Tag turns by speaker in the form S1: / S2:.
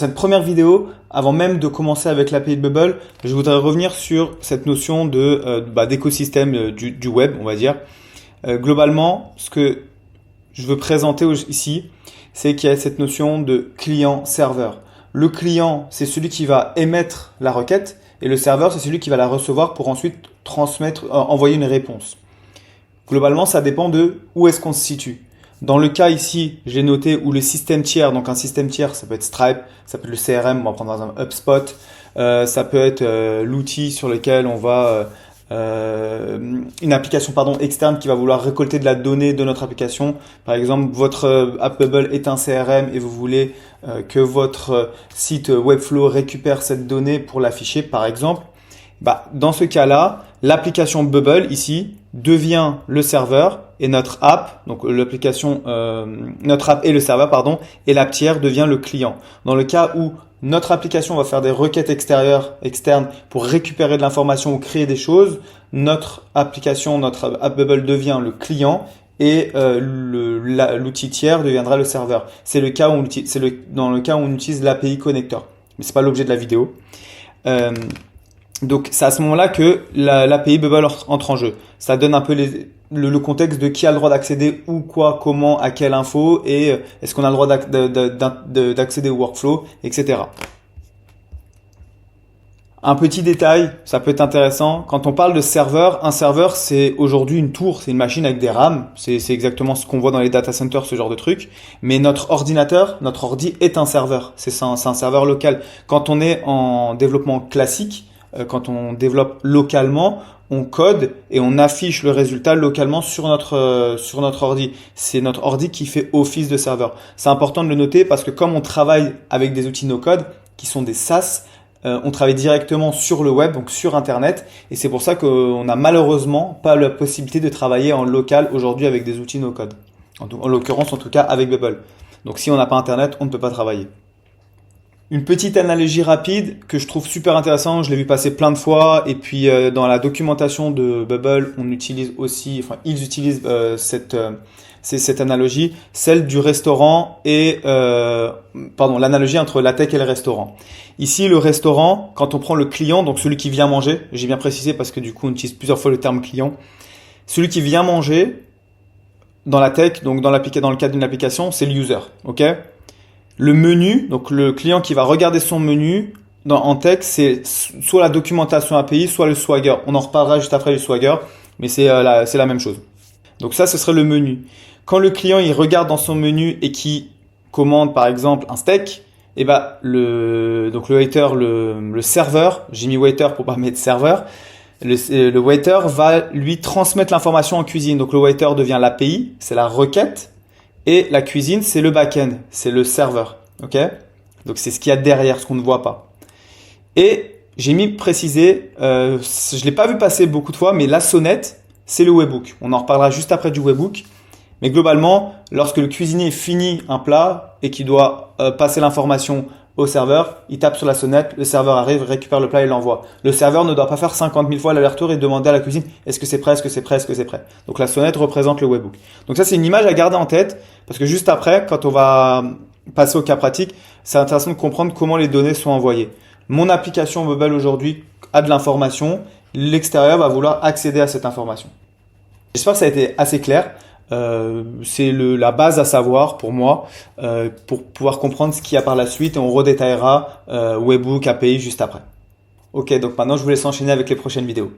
S1: Cette première vidéo, avant même de commencer avec l'API de Bubble, je voudrais revenir sur cette notion d'écosystème du web, on va dire. Globalement, ce que je veux présenter ici, c'est qu'il y a cette notion de client-serveur. Le client, c'est celui qui va émettre la requête et le serveur, c'est celui qui va la recevoir pour ensuite envoyer une réponse. Globalement, ça dépend de où est-ce qu'on se situe. Dans le cas ici, j'ai noté où le système tiers, donc un système tiers, ça peut être Stripe, ça peut être le CRM, on va prendre par exemple HubSpot, ça peut être l'outil sur lequel on va, une application externe qui va vouloir récolter de la donnée de notre application. Par exemple, votre app Bubble est un CRM et vous voulez que votre site Webflow récupère cette donnée pour l'afficher, par exemple. Dans ce cas-là, l'application Bubble ici devient le serveur et notre app, donc l'application, notre app et le serveur, et l'app tiers devient le client. Dans le cas où notre application va faire des requêtes externes pour récupérer de l'information ou créer des choses, notre application, notre app Bubble devient le client et l'outil tiers deviendra le serveur. C'est le cas où dans le cas où on utilise l'API connector. Mais c'est pas l'objet de la vidéo. Donc c'est à ce moment-là que l'API Bubble entre en jeu. Ça donne un peu le contexte de qui a le droit d'accéder où, quoi, comment, à quelle info et est-ce qu'on a le droit d'accéder au workflow, etc. Un petit détail, ça peut être intéressant. Quand on parle de serveur, un serveur c'est aujourd'hui une tour, c'est une machine avec des RAM. C'est exactement ce qu'on voit dans les data centers, ce genre de truc. Mais notre ordinateur, notre ordi est un serveur. C'est un serveur local. Quand on est en développement classique, quand on développe localement, on code et on affiche le résultat localement sur notre ordi. C'est notre ordi qui fait office de serveur. C'est important de le noter parce que comme on travaille avec des outils no-code qui sont des SaaS, on travaille directement sur le web, donc sur Internet, et c'est pour ça qu'on n'a malheureusement pas la possibilité de travailler en local aujourd'hui avec des outils no-code. En l'occurrence, en tout cas, avec Bubble. Donc si on n'a pas Internet, on ne peut pas travailler. Une petite analogie rapide que je trouve super intéressante, je l'ai vu passer plein de fois, et puis dans la documentation de Bubble, ils utilisent cette analogie, celle du restaurant et l'analogie entre la tech et le restaurant. Ici, le restaurant, quand on prend le client, donc celui qui vient manger, j'ai bien précisé parce que du coup on utilise plusieurs fois le terme client, celui qui vient manger dans la tech, donc dans le cadre d'une application, c'est le user, ok ? Le menu, donc le client qui va regarder son menu en tech, c'est soit la documentation API, soit le Swagger. On en reparlera juste après le Swagger, mais c'est la même chose. Donc ça, ce serait le menu. Quand le client il regarde dans son menu et qui commande par exemple un steak, le waiter, le serveur, j'ai mis waiter pour pas mettre serveur, le waiter va lui transmettre l'information en cuisine. Donc le waiter devient l'API, c'est la requête. Et la cuisine, c'est le back-end, c'est le serveur, ok ? Donc c'est ce qu'il y a derrière, ce qu'on ne voit pas. Et j'ai mis précisé, je l'ai pas vu passer beaucoup de fois, mais la sonnette, c'est le webhook. On en reparlera juste après du webhook. Mais globalement, lorsque le cuisinier finit un plat et qu'il doit passer l'information au serveur, il tape sur la sonnette, le serveur arrive, récupère le plat et l'envoie. Le serveur ne doit pas faire 50 000 fois l'aller-retour et demander à la cuisine est-ce que c'est prêt, est-ce que c'est prêt, est-ce que c'est prêt. Donc la sonnette représente le webhook. Donc ça c'est une image à garder en tête parce que juste après, quand on va passer au cas pratique, c'est intéressant de comprendre comment les données sont envoyées. Mon application Bubble aujourd'hui a de l'information, l'extérieur va vouloir accéder à cette information. J'espère que ça a été assez clair. C'est la base à savoir pour moi pour pouvoir comprendre ce qu'il y a par la suite et on redétaillera webhook, API juste après. Ok, donc maintenant je vous laisse enchaîner avec les prochaines vidéos.